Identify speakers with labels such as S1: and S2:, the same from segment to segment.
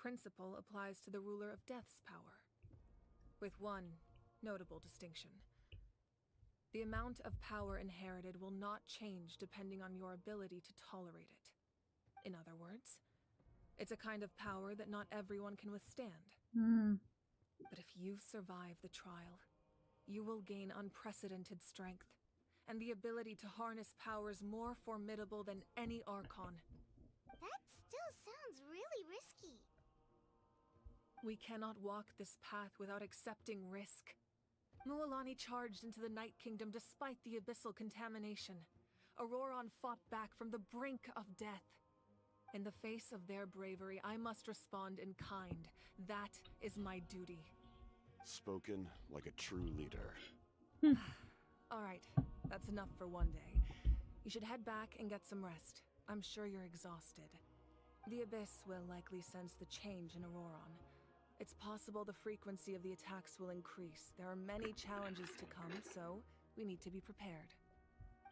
S1: principle applies to the ruler of Death's power, with one notable distinction. The amount of power inherited will not change depending on your ability to tolerate it. In other words, it's a kind of power that not everyone can withstand. But if you survive the trial, you will gain unprecedented strength, and the ability to harness powers more formidable than any Archon.
S2: That still sounds really risky.
S1: We cannot walk this path without accepting risk. Mualani charged into the Night Kingdom despite the abyssal contamination. Auroron fought back from the brink of death. In the face of their bravery, I must respond in kind. That is my duty.
S3: Spoken like a true leader.
S1: All right, that's enough for one day. You should head back and get some rest. I'm sure you're exhausted. The Abyss will likely sense the change in Auroron. It's possible the frequency of the attacks will increase. There are many challenges to come, so we need to be prepared.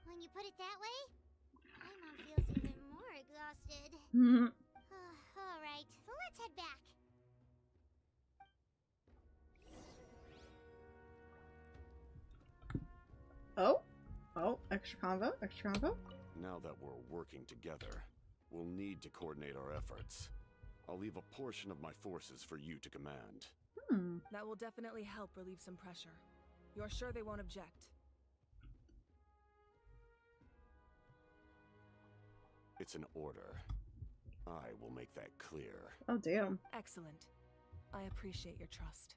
S2: When you put it that way, Paimon feels even more exhausted. Alright, let's head back.
S4: Oh, extra convo.
S3: Now that we're working together, we'll need to coordinate our efforts. I'll leave a portion of my forces for you to command.
S1: That will definitely help relieve some pressure. You're sure they won't object?
S3: It's an order. I will make that clear.
S4: Oh, damn.
S1: Excellent. I appreciate your trust.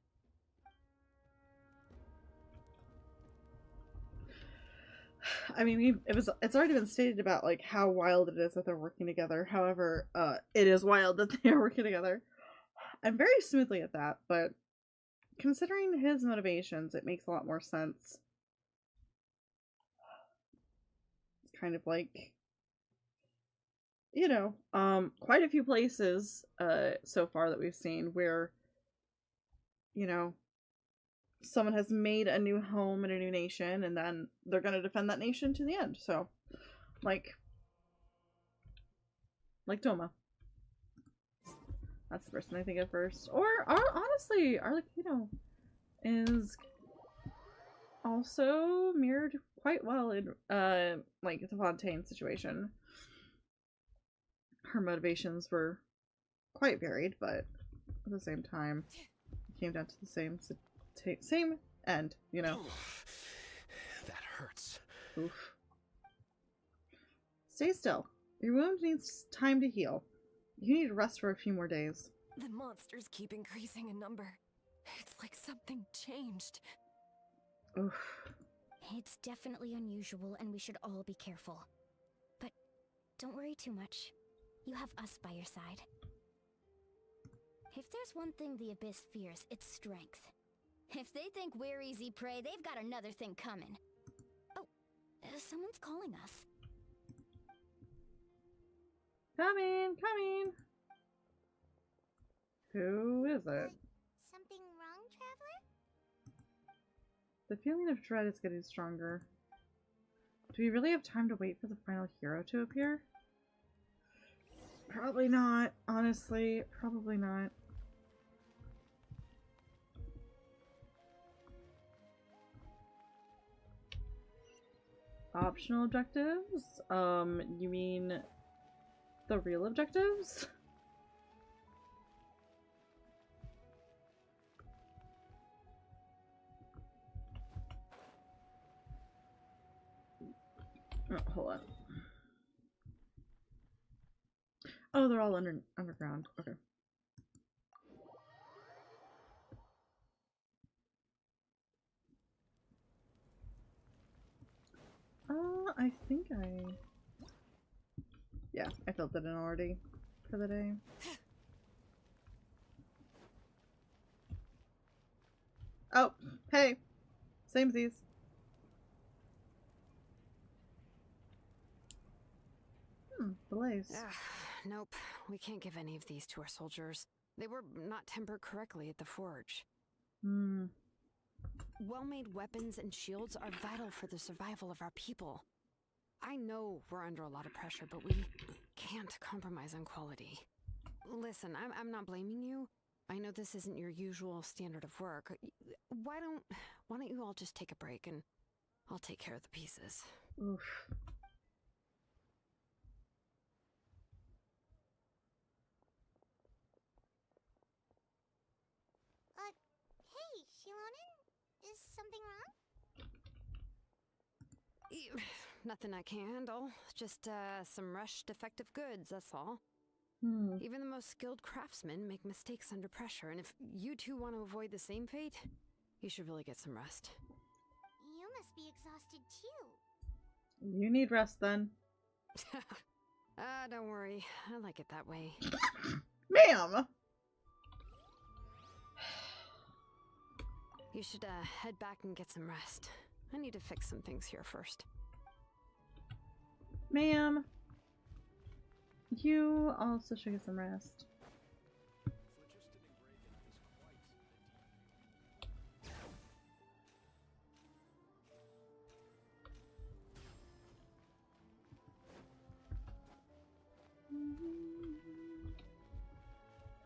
S4: I mean, it's already been stated about like how wild it is that they're working together. However, it is wild that they are working together. I'm very smoothly at that, but considering his motivations, it makes a lot more sense. It's kind of like, you know, quite a few places so far that we've seen where, you know, someone has made a new home in a new nation, and then they're going to defend that nation to the end. So, like Doma. That's the person I think of first. Or, honestly, Arlecchino is also mirrored quite well in, like, the Fontaine situation. Her motivations were quite varied, but at the same time, it came down to the same end, you know.
S3: That hurts.
S4: Oof. Stay still. Your wound needs time to heal. You need to rest for a few more days.
S5: The monsters keep increasing in number. It's like something changed.
S4: Oof.
S6: It's definitely unusual, and we should all be careful. But don't worry too much. You have us by your side. If there's one thing the Abyss fears, it's strength. If they think we're easy prey, they've got another thing coming. Oh, someone's calling us.
S4: Coming! Who is it?
S2: Something wrong, Traveler?
S4: The feeling of dread is getting stronger. Do we really have time to wait for the final hero to appear? Probably not, honestly. Probably not. Optional objectives? You mean the real objectives? Oh, hold on. Oh, they're all underground. Okay. I think yeah, I filled it in already for the day. Oh, hey! Same as these. Delays.
S5: Nope, we can't give any of these to our soldiers. They were not tempered correctly at the forge. Well-made weapons and shields are vital for the survival of our people. I know we're under a lot of pressure, but we can't compromise on quality. Listen, I'm not blaming you. I know this isn't your usual standard of work. Why don't you all just take a break and I'll take care of the pieces.
S4: Oof.
S2: Hey, Shilonen? Is something wrong?
S5: Nothing I can handle. Just some rushed defective goods, that's all. Even the most skilled craftsmen make mistakes under pressure, and if you two want to avoid the same fate, you should really get some rest.
S2: You must be exhausted too.
S4: You need rest then.
S5: Don't worry. I like it that way.
S4: Ma'am!
S5: You should head back and get some rest. I need to fix some things here first.
S4: Ma'am, you also should get some rest.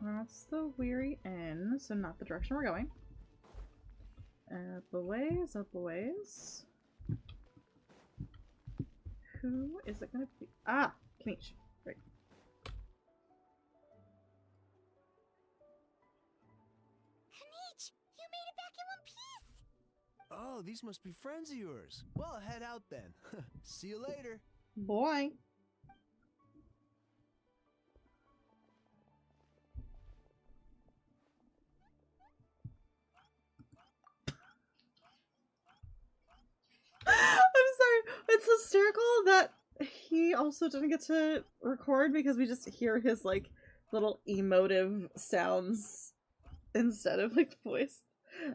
S4: That's the Weary Inn, so not the direction we're going. Up a ways, up a ways. Who is it gonna be? Ah, Kanish. Great.
S2: Kanish, you made it back in one piece!
S7: Oh, these must be friends of yours. Well, head out then. See you later.
S4: Boy. I'm sorry. It's hysterical that he also didn't get to record because we just hear his like little emotive sounds instead of like the voice.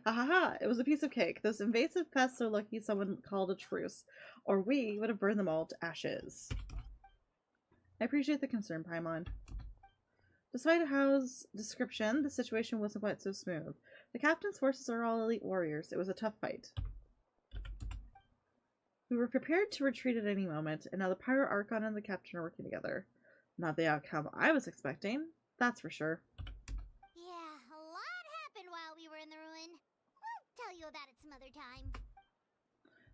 S4: Ahaha, it was a piece of cake. Those invasive pests are lucky someone called a truce, or we would have burned them all to ashes. I appreciate the concern, Paimon. Despite Hao's description, the situation wasn't quite so smooth. The captain's forces are all elite warriors. It was a tough fight. We were prepared to retreat at any moment, and now the Pyro Archon and the captain are working together. Not the outcome I was expecting, that's for sure.
S2: Yeah, a lot happened while we were in the ruin. We'll tell you about it some other time.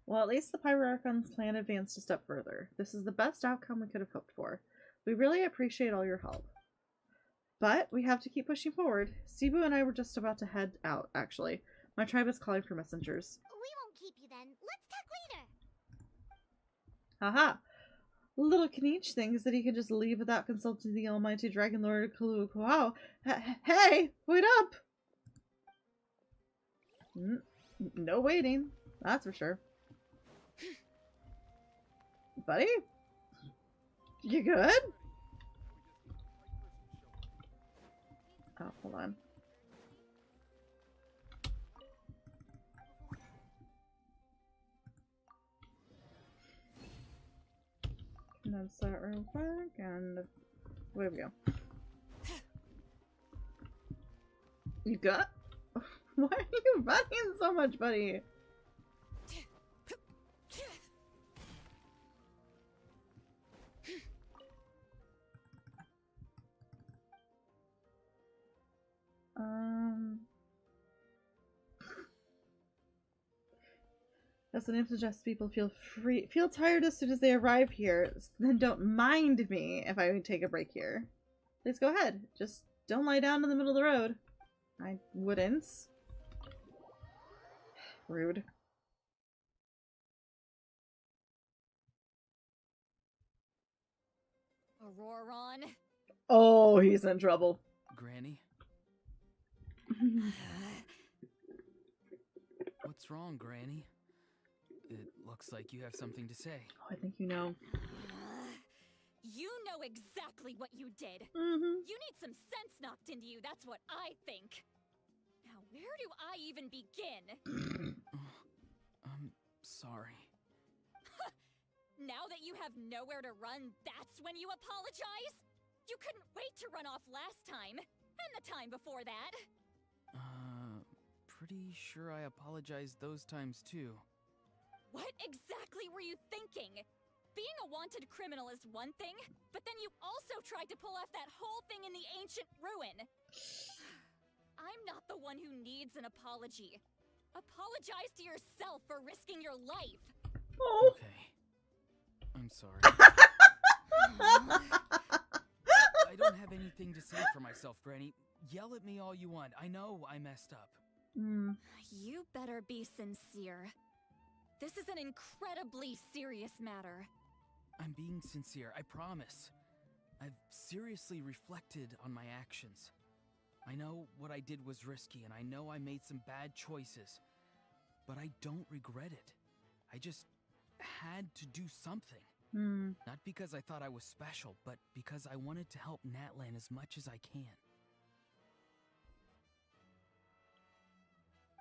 S4: Well, at least the Pyro Archon's plan advanced a step further. This is the best outcome we could have hoped for. We really appreciate all your help. But we have to keep pushing forward. Cebu and I were just about to head out, actually. My tribe is calling for messengers.
S2: We won't keep you then. Let's talk later.
S4: Haha. Little Kanish thinks that he can just leave without consulting the almighty Dragon Lord Kaluukoao. Hey, wait up! No waiting, that's for sure. Buddy? You good? Oh, hold on. That's that real quick, and away we go. You got? Why are you running so much, buddy? As the name suggests, people feel tired as soon as they arrive here. Then don't mind me if I take a break here. Please go ahead. Just don't lie down in the middle of the road. I wouldn't. Rude.
S6: Auroron.
S4: Oh, he's in trouble.
S8: Granny? What's wrong, Granny? It looks like you have something to say.
S4: Oh, I think you know.
S6: You know exactly what you did.
S4: Mm-hmm.
S6: You need some sense knocked into you, that's what I think. Now, where do I even begin?
S8: I'm sorry.
S6: Now that you have nowhere to run, that's when you apologize? You couldn't wait to run off last time, and the time before that.
S8: Pretty sure I apologized those times too.
S6: What exactly were you thinking? being a wanted criminal is one thing, but then you also tried to pull off that whole thing in the ancient ruin. I'm not the one who needs an apology. Apologize to yourself for risking your life.
S4: Oh.
S8: Okay. I'm sorry. I don't have anything to say for myself, Granny. Yell at me all you want. I know I messed up.
S6: You better be sincere. This is an incredibly serious matter.
S8: I'm being sincere, I promise. I've seriously reflected on my actions. I know what I did was risky, and I know I made some bad choices. But I don't regret it. I just had to do something. Not because I thought I was special, but because I wanted to help Natlan as much as I can.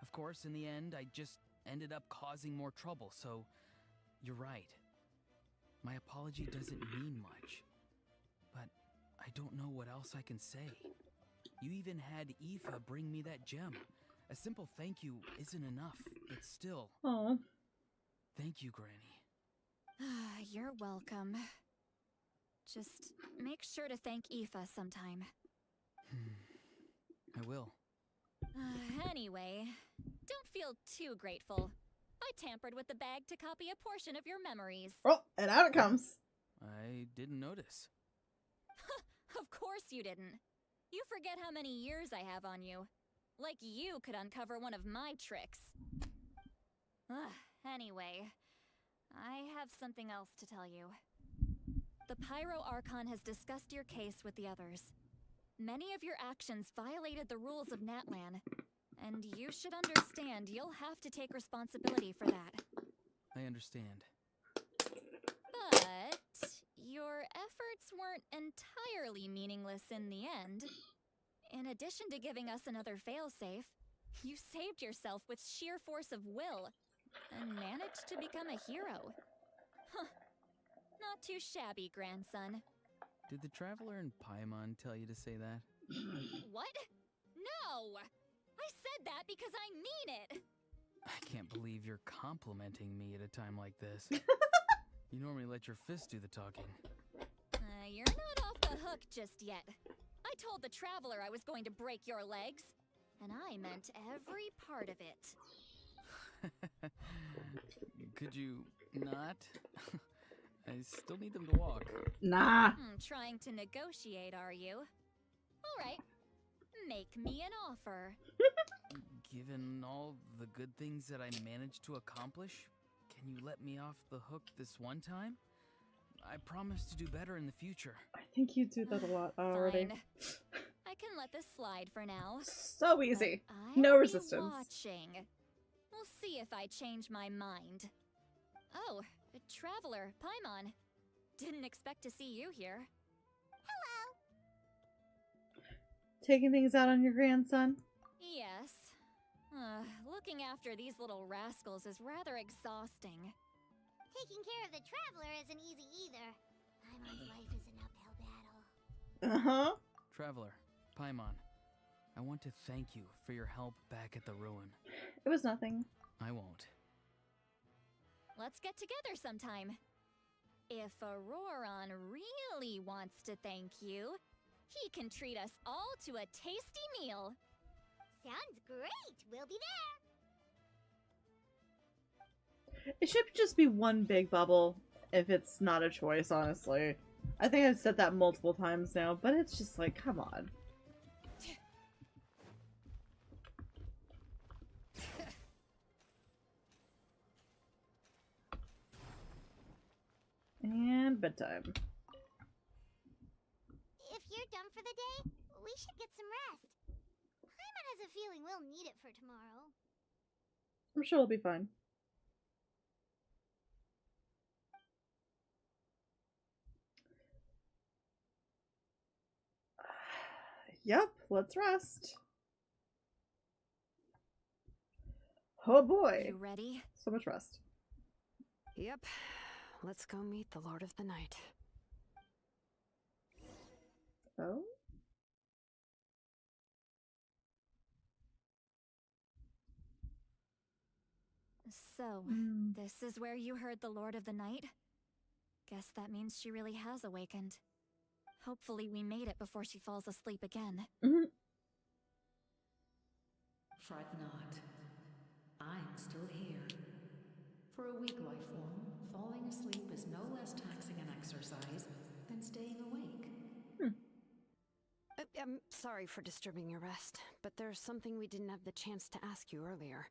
S8: Of course, in the end, I just ended up causing more trouble, so you're right. My apology doesn't mean much, but I don't know what else I can say. You even had Aoife bring me that gem. A simple thank you isn't enough, but still.
S4: Oh.
S8: Thank you, Granny.
S6: You're welcome. Just make sure to thank Aoife sometime.
S8: I will.
S6: Anyway, don't feel too grateful. I tampered with the bag to copy a portion of your memories.
S4: Oh, and out it comes.
S8: I didn't notice.
S6: Of course you didn't. You forget how many years I have on you. Like you could uncover one of my tricks. Anyway, I have something else to tell you. The Pyro Archon has discussed your case with the others. Many of your actions violated the rules of Natlan, and you should understand you'll have to take responsibility for that.
S8: I understand.
S6: But your efforts weren't entirely meaningless in the end. In addition to giving us another failsafe, you saved yourself with sheer force of will and managed to become a hero. Huh. Not too shabby, grandson.
S8: Did the Traveler in Paimon tell you to say that?
S6: What? No! I said that because I mean it!
S8: I can't believe you're complimenting me at a time like this. You normally let your fists do the talking.
S6: You're not off the hook just yet. I told the Traveler I was going to break your legs, and I meant every part of it.
S8: Could you not? I still need them to walk.
S4: Nah.
S6: Trying to negotiate, are you? All right. Make me an offer.
S8: Given all the good things that I managed to accomplish, can you let me off the hook this one time? I promise to do better in the future.
S4: I think you do that a lot already.
S6: Fine. I can let this slide for now.
S4: So easy.
S6: But
S4: No
S6: I'll be
S4: resistance.
S6: watching. We'll see if I change my mind. Oh, Traveler, Paimon. Didn't expect to see you here.
S2: Hello.
S4: Taking things out on your grandson?
S6: Yes. Looking after these little rascals is rather exhausting.
S2: Taking care of the Traveler isn't easy either. Paimon's life is an uphill battle.
S4: Uh-huh.
S8: Traveler, Paimon, I want to thank you for your help back at the ruin.
S4: It was nothing.
S8: I won't.
S6: Let's get together sometime. If Auroron really wants to thank you, he can treat us all to a tasty meal.
S2: Sounds great. We'll be there.
S4: It should just be one big bubble if it's not a choice, honestly. I think I've said that multiple times now, but it's just like, come on. And bedtime.
S2: If you're done for the day, we should get some rest. Paimon has a feeling we'll need it for tomorrow.
S4: I'm sure it'll be fine. Yep, let's rest. Oh boy.
S6: You ready?
S4: So much rest.
S5: Yep. Let's go meet the Lord of the Night.
S4: Oh?
S6: So, this is where you heard the Lord of the Night? Guess that means she really has awakened. Hopefully we made it before she falls asleep again.
S9: Fret not. I'm still here. For a weak life form, falling asleep is no less taxing an exercise than staying awake.
S5: I'm sorry for disturbing your rest, but there's something we didn't have the chance to ask you earlier.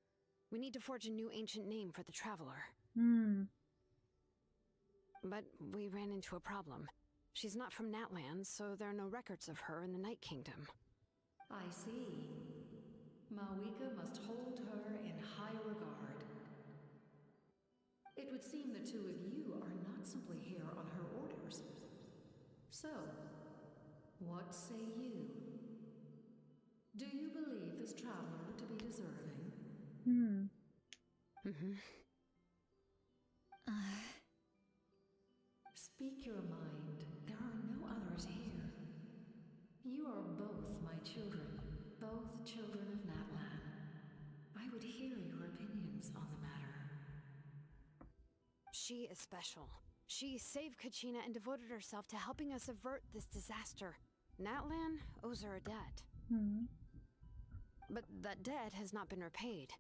S5: We need to forge a new ancient name for the Traveler. But we ran into a problem. She's not from Natland, so there are no records of her in the Night Kingdom.
S9: I see. Mawika must hold her in high regard. It would seem the two of you are not simply here on her orders. So, what say you? Do you believe this traveler to be deserving? Speak your mind. There are no others here. You are both my children, both children of Natlan. I would hear your opinions on the matter.
S5: She is special. She saved Kachina and devoted herself to helping us avert this disaster. Natlan owes her a debt. But that debt has not been repaid.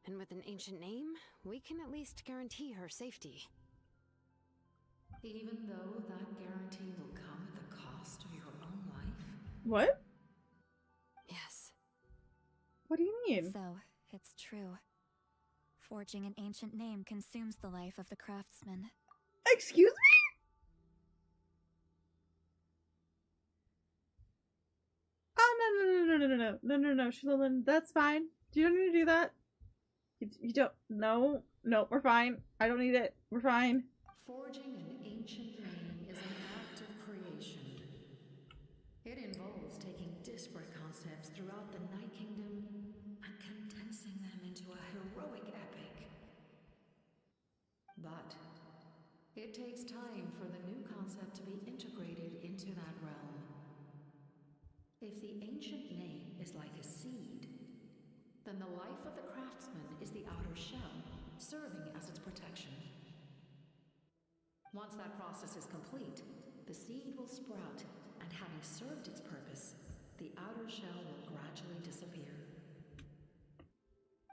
S5: And with an ancient name, we can at least guarantee her safety.
S9: Even though that guarantee will come at the cost of your own life?
S4: What?
S5: Yes.
S4: What do you mean?
S6: So, it's true. Forging an ancient name consumes the life of the craftsman.
S4: Excuse me? Oh, no, Shalyn, that's fine. You don't need to do that. You don't, no, we're fine. I don't need it. We're fine.
S9: Forging an ancient name is an act of creation. It involves taking disparate concepts throughout the Night Kingdom and condensing them into a heroic epic. But it takes time for the new concept to be integrated into that realm. If the ancient name is like a seed, then the life of the craftsman is the outer shell, serving as its protection. Once that process is complete, the seed will sprout, and having served its purpose, the outer shell will gradually disappear.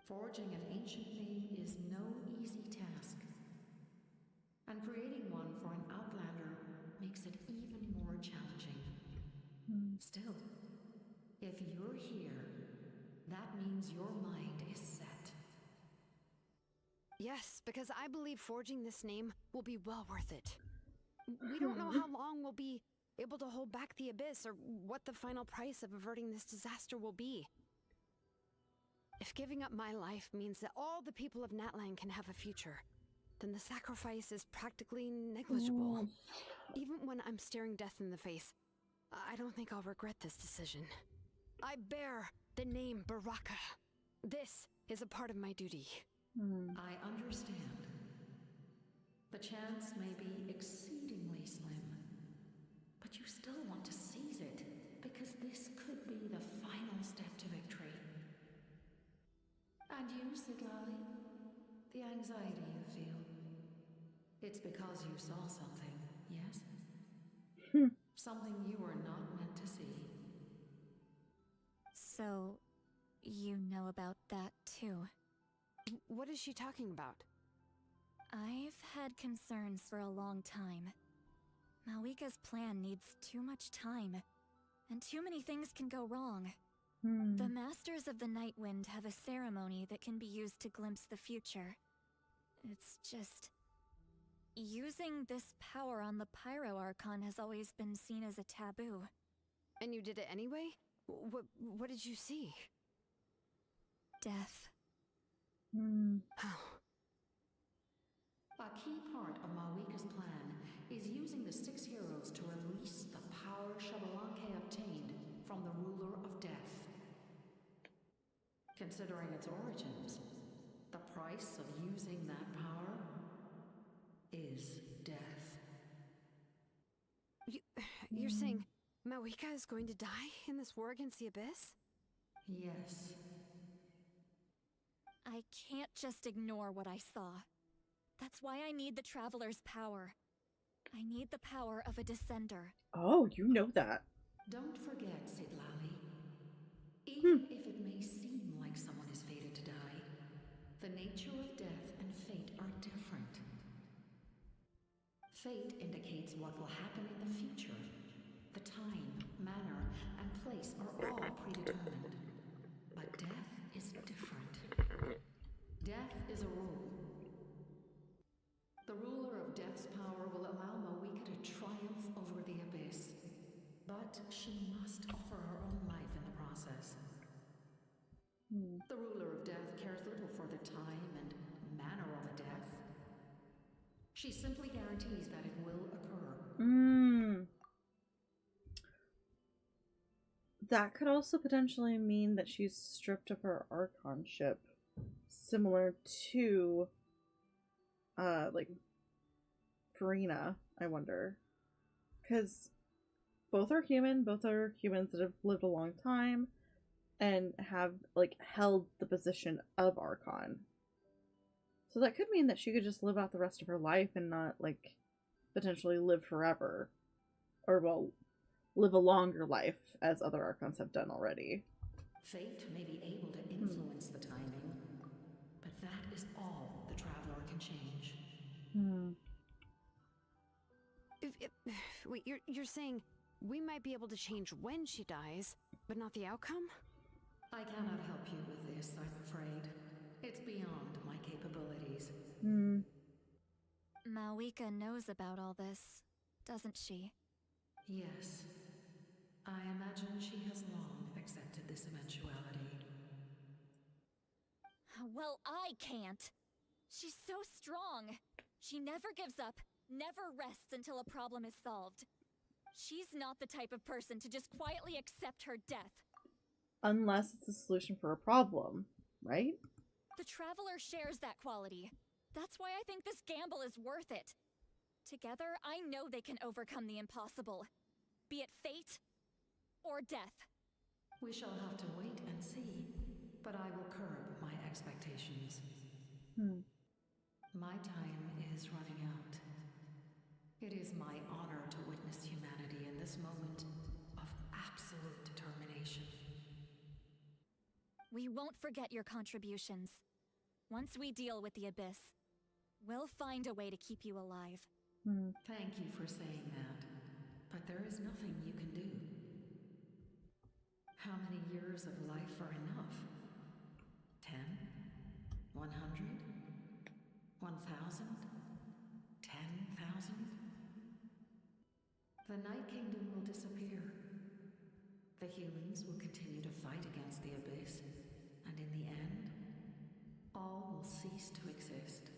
S9: Forging an ancient name is no easy task, and creating one for an outlander makes it even more challenging. Still, if you're here, that means your mind is set.
S5: Yes, because I believe forging this name will be well worth it. We don't know how long we'll be able to hold back the abyss or what the final price of averting this disaster will be. If giving up my life means that all the people of Natlan can have a future, then the sacrifice is practically negligible. Even when I'm staring death in the face, I don't think I'll regret this decision. I bear the name Baraka. This is a part of my duty.
S9: I understand. The chance may be exceedingly slim, but you still want to seize it, because this could be the final step to victory. And you, Siglali, the anxiety you feel, it's because you saw something, yes? Something you were not meant to see.
S6: So, you know about that too.
S5: What is she talking about?
S6: I've had concerns for a long time. Mawika's plan needs too much time, and too many things can go wrong. The Masters of the Nightwind have a ceremony that can be used to glimpse the future. It's just... using this power on the Pyro Archon has always been seen as a taboo.
S5: And you did it anyway? What did you see?
S6: Death.
S5: How?
S9: A key part of Mawika's plan is using the 6 heroes to release the power Xbalanque obtained from the ruler of death. Considering its origins, the price of using that power is death.
S5: You're saying Mawika is going to die in this war against the Abyss?
S9: Yes.
S6: I can't just ignore what I saw. That's why I need the Traveler's power. I need the power of a descender.
S4: Oh, you know that.
S9: Don't forget, Sidlali. Even if it may seem like someone is fated to die, the nature of death and fate are different. Fate indicates what will happen in the future. The time, manner, and place are all predetermined. But death is different. Death is a rule. The ruler of death's power will allow Mawika to triumph over the abyss. But she must offer her own life in the process. The ruler of death cares little for the time and manner of a death. She simply guarantees that it will occur.
S4: That could also potentially mean that she's stripped of her archonship, similar to, like, Farina, I wonder. Because both are humans that have lived a long time and have, like, held the position of Archon. So that could mean that she could just live out the rest of her life and not, like, potentially live forever. Or, well, live a longer life, as other Archons have done already.
S9: Fate may be able to influence the timing, but that is all the Traveler can change.
S5: Wait, you're saying we might be able to change when she dies, but not the outcome?
S9: I cannot help you with this, I'm afraid. It's beyond my capabilities.
S6: Mawika knows about all this, doesn't she?
S9: Yes. I imagine she has long accepted this eventuality.
S6: Well, I can't. She's so strong. She never gives up, never rests until a problem is solved. She's not the type of person to just quietly accept her death.
S4: Unless it's a solution for a problem, right?
S6: The Traveler shares that quality. That's why I think this gamble is worth it. Together, I know they can overcome the impossible. Be it fate or death.
S9: We shall have to wait and see, but I will curb my expectations. My time is running out. It is my honor to witness humanity in this moment of absolute determination.
S6: We won't forget your contributions. Once we deal with the abyss, we'll find a way to keep you alive.
S9: Thank you for saying that, but there is nothing you can do. How many years of life are enough? 10? 100? 1,000? 10,000? The Night Kingdom will disappear. The humans will continue to fight against the abyss, and in the end, all will cease to exist.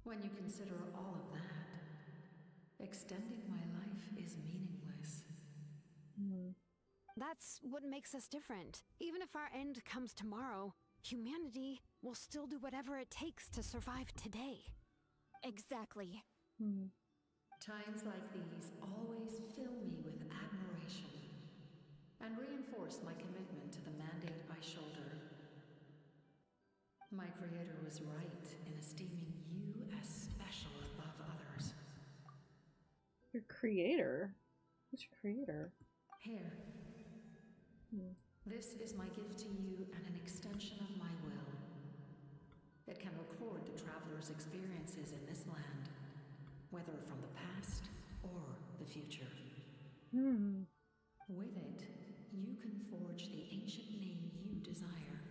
S9: When you consider all of that, extending my life is meaningless.
S5: That's what makes us different. Even if our end comes tomorrow, humanity will still do whatever it takes to survive today.
S6: Exactly.
S9: Times like these always fill me with admiration and reinforce my commitment to the mandate I shoulder. My creator was right in esteeming you as special above others.
S4: Your creator? Who's your creator?
S9: Here. This is my gift to you and an extension of my will. It can record the Traveler's experiences in this land, whether from the past or the future. With it, you can forge the ancient name you desire,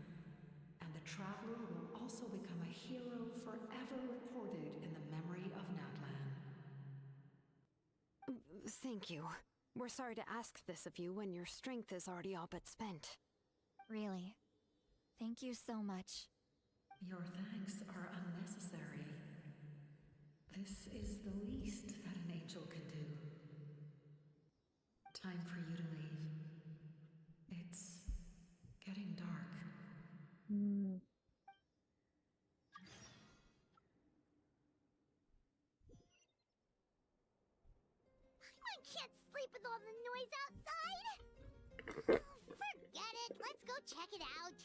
S9: and the Traveler will also become a hero forever recorded in the memory of Natlan.
S5: Thank you. We're sorry to ask this of you when your strength is already all but spent.
S6: Really. Thank you so much.
S9: Your thanks are unnecessary. This is the least that an angel can do. Time for you to leave. It's getting dark.
S2: I can't sleep with all the noise outside. Forget it. Let's go check it out.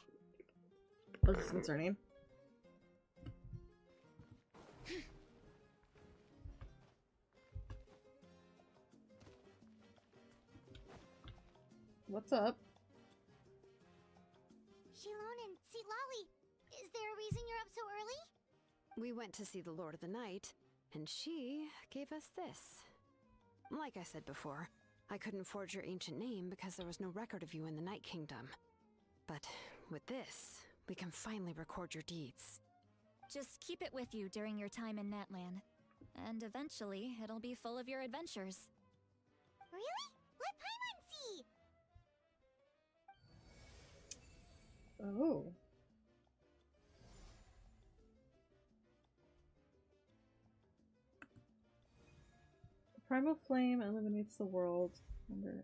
S4: Looks concerning. what's up?
S2: Shilon and Lolly, is there a reason you're up so early?
S5: We went to see the Lord of the Night, and she gave us this. Like I said before, I couldn't forge your ancient name because there was no record of you in the Night Kingdom. But with this, we can finally record your deeds.
S6: Just keep it with you during your time in Natlan. And eventually, it'll be full of your adventures.
S2: Really? Let Paimon see!
S4: Oh. The primal flame illuminates the world under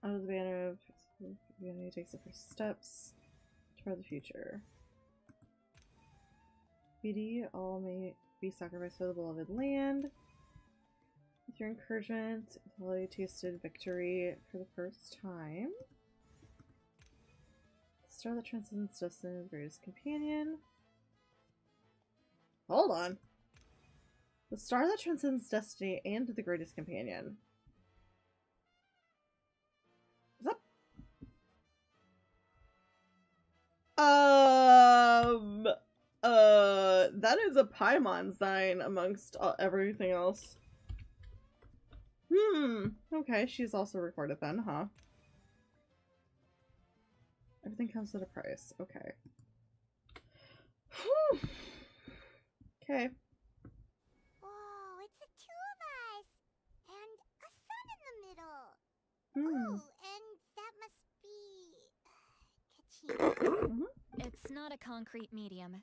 S4: the banner of humanity takes the first steps toward the future. BD, all may be sacrificed for the beloved land. With your encouragement, Lolly tasted victory for the first time. The star that transcends destiny, the greatest companion. Hold on. The star that transcends destiny and the greatest companion. Is that? That is a Paimon sign amongst everything else. Okay, she's also recorded then, huh? Everything comes at a price. Okay. Whew. Okay.
S2: Whoa, it's the two of us! And a sun in the middle!
S4: Hmm.
S2: Oh, and that must be... Kachina?
S6: It's not a concrete medium.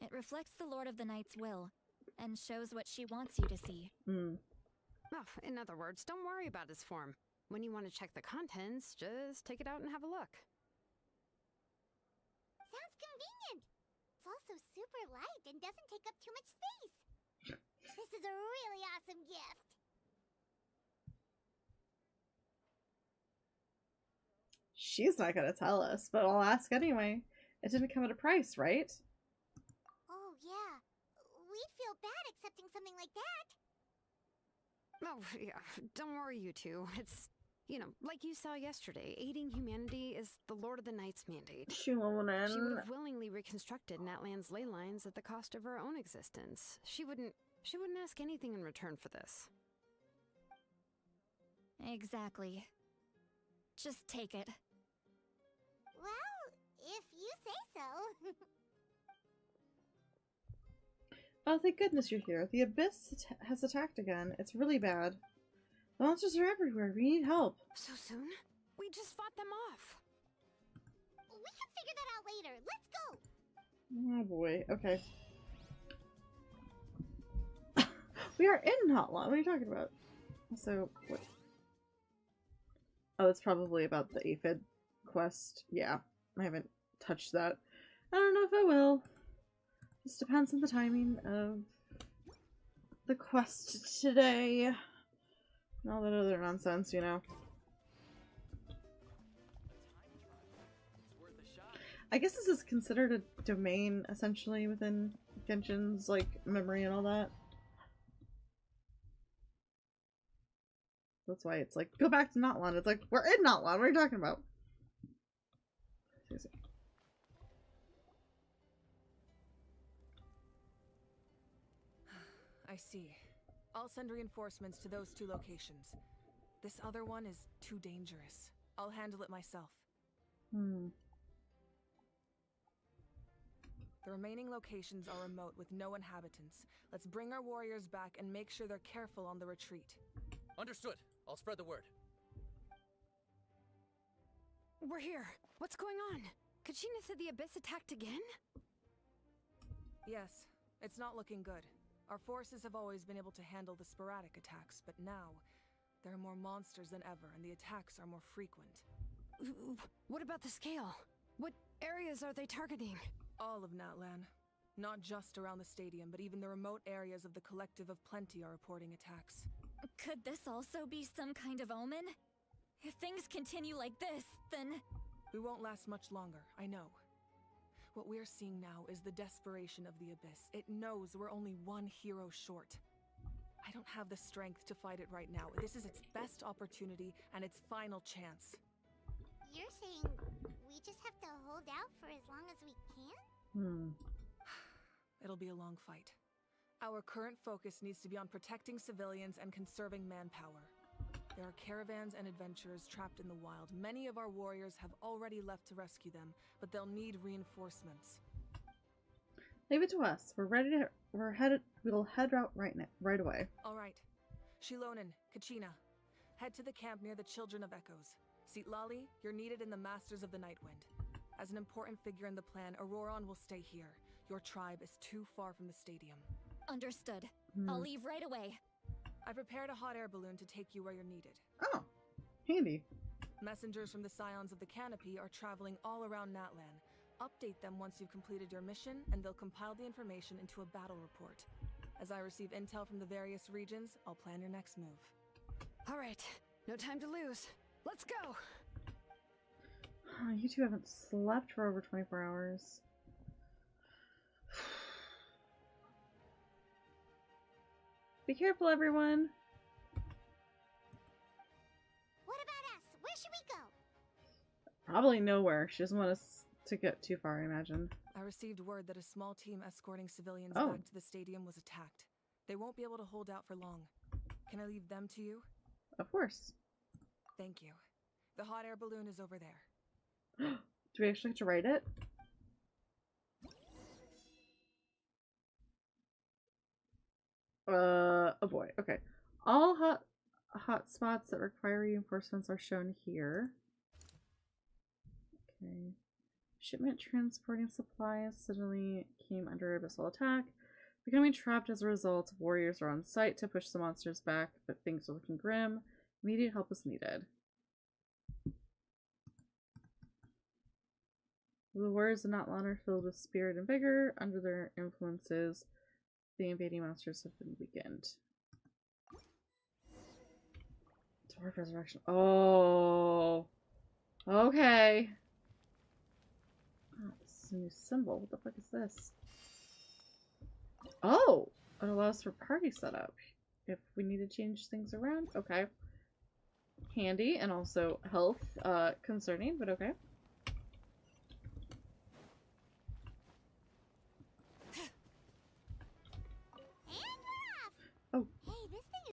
S6: It reflects the Lord of the Night's will, and shows what she wants you to see.
S5: Well, in other words, don't worry about his form. When you want to check the contents, just take it out and have a look.
S2: Sounds convenient! It's also super light and doesn't take up too much space. This is a really awesome gift!
S4: She's not gonna tell us, but I'll ask anyway. It didn't come at a price, right?
S2: Oh, yeah. We'd feel bad accepting something like that.
S5: Oh, yeah, don't worry, you two. It's, you know, like you saw yesterday, aiding humanity is the Lord of the Night's mandate. She would have willingly reconstructed Natlan's ley lines at the cost of her own existence. She wouldn't ask anything in return for this.
S6: Exactly. Just take it.
S2: Well, if you say so.
S4: Oh, thank goodness you're here. The Abyss has attacked again. It's really bad. The monsters are everywhere. We need help.
S5: So soon? We just fought them off.
S2: We can figure that out later. Let's go.
S4: Oh boy. Okay. We are in Not Long. What are you talking about? So, what? Oh, it's probably about the aphid quest. Yeah, I haven't touched that. I don't know if I will. Just depends on the timing of the quest today. And all that other nonsense, you know. I guess this is considered a domain, essentially, within Genshin's, like, memory and all that. That's why it's like, go back to Notland. It's like, we're in Notland. What are you talking about?
S1: I see. I'll send reinforcements to those 2 locations. This other one is too dangerous. I'll handle it myself. The remaining locations are remote with no inhabitants. Let's bring our warriors back and make sure they're careful on the retreat.
S10: Understood. I'll spread the word.
S5: We're here. What's going on? Kachina said the Abyss attacked again?
S1: Yes, it's not looking good. Our forces have always been able to handle the sporadic attacks, but now there are more monsters than ever, and the attacks are more frequent.
S5: What about the scale? What areas are they targeting?
S1: All of Natlan. Not just around the stadium, but even the remote areas of the Collective of Plenty are reporting attacks.
S6: Could this also be some kind of omen? If things continue like this, then...
S1: We won't last much longer, I know. What we're seeing now is the desperation of the Abyss. It knows we're only one hero short. I don't have the strength to fight it right now. This is its best opportunity and its final chance.
S2: You're saying we just have to hold out for as long as we can?
S1: It'll be a long fight. Our current focus needs to be on protecting civilians and conserving manpower. There are caravans and adventurers trapped in the wild. Many of our warriors have already left to rescue them, but they'll need reinforcements.
S4: Leave it to us. We'll head out right away.
S1: All right. Shilonen, Kachina, head to the camp near the Children of Echoes. Sitlali, you're needed in the Masters of the Nightwind. As an important figure in the plan, Auroron will stay here. Your tribe is too far from the stadium.
S6: Understood. I'll leave right away.
S1: I prepared a hot air balloon to take you where you're needed.
S4: Oh, handy.
S1: Messengers from the Scions of the Canopy are traveling all around Natlan. Update them once you've completed your mission, and they'll compile the information into a battle report. As I receive intel from the various regions, I'll plan your next move.
S5: All right, no time to lose. Let's go!
S4: You two haven't slept for over 24 hours. Be careful, everyone.
S2: What about us? Where should we go?
S4: Probably nowhere. She doesn't want us to get too far, I imagine.
S1: I received word that a small team escorting civilians
S4: Oh.
S1: back to the stadium was attacked. They won't be able to hold out for long. Can I leave them to you?
S4: Of course.
S1: Thank you. The hot air balloon is over there.
S4: Do we actually have to write it? Oh boy. Okay. All hot spots that require reinforcements are shown here. Okay. Shipment transporting supplies suddenly came under abyssal attack. Becoming trapped as a result, warriors are on site to push the monsters back, but things are looking grim. Immediate help is needed. The warriors of Natlan are filled with spirit and vigor. Under their influences, the invading monsters have been weakened. Dwarf resurrection. Oh. Okay. Oh, this is a new symbol. What the fuck is this? Oh! It allows for party setup. If we need to change things around. Okay. Handy and also health concerning, but okay.